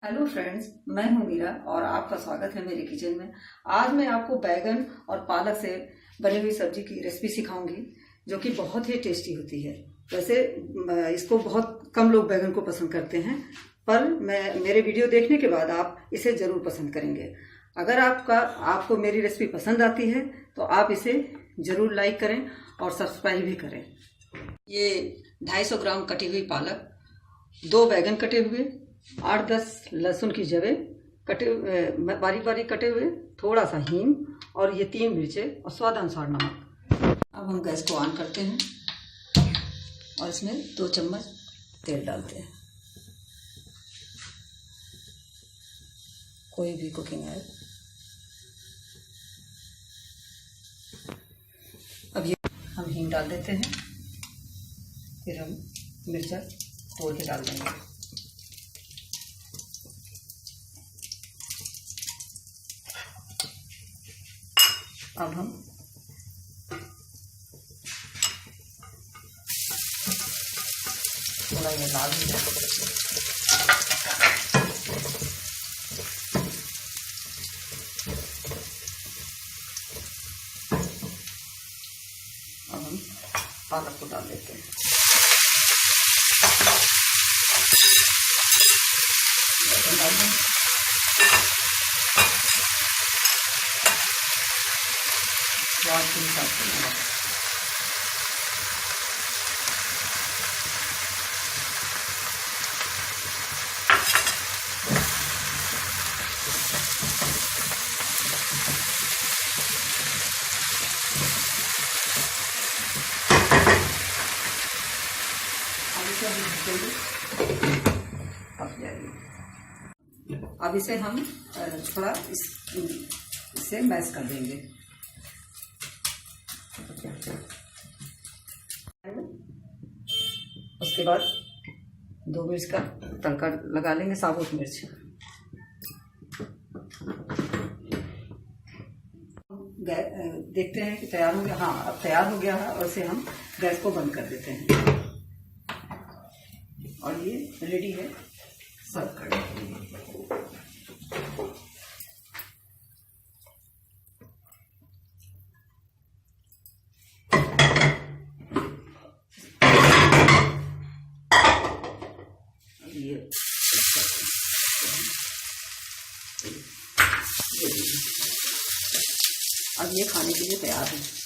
Hello friends, मैं हूं मीरा और आपका स्वागत है मेरे किचन में। आज मैं आपको बैगन और पालक से बनी हुई सब्जी की रेसिपी सिखाऊंगी जो कि बहुत ही टेस्टी होती है। वैसे इसको बहुत कम लोग बैगन को पसंद करते हैं, पर मेरे वीडियो देखने के बाद आप इसे ज़रूर पसंद करेंगे। अगर आपको मेरी रेसिपी पसंद आती है तो आप इसे ज़रूर लाइक करें और सब्सक्राइब भी करें। ये 250 ग्राम कटी हुई पालक, 2 बैगन कटे हुए, 8-10 लहसुन की जवें कटे बारीक बारीक कटे हुए, थोड़ा सा हींग और ये 3 मिर्चें और स्वादानुसार नमक। अब हम गैस को ऑन करते हैं और इसमें 2 चम्मच तेल डालते हैं। कोई भी कुकिंग ऑयल। अब ये हम हींग डाल देते हैं, फिर हम मिर्चा तोड़ के डाल देंगे। अब हम थोड़ा ये लाल हो जाए, अब हम पालक को डाल देते हैं। डाल देंगे। स्वाद के हिसाब से नमक। पक जाएगी। अब इसे हम थोड़ा इससे मैश कर देंगे। उसके बाद 2 मिर्च का तड़का लगा लेंगे, साबुत मिर्च। देखते हैं कि तैयार हो गया। हाँ, अब तैयार हो गया है और इसे हम गैस को बंद कर देते हैं और ये रेडी है सर्व करने के लिए। अब ये खाने के लिए तैयार है।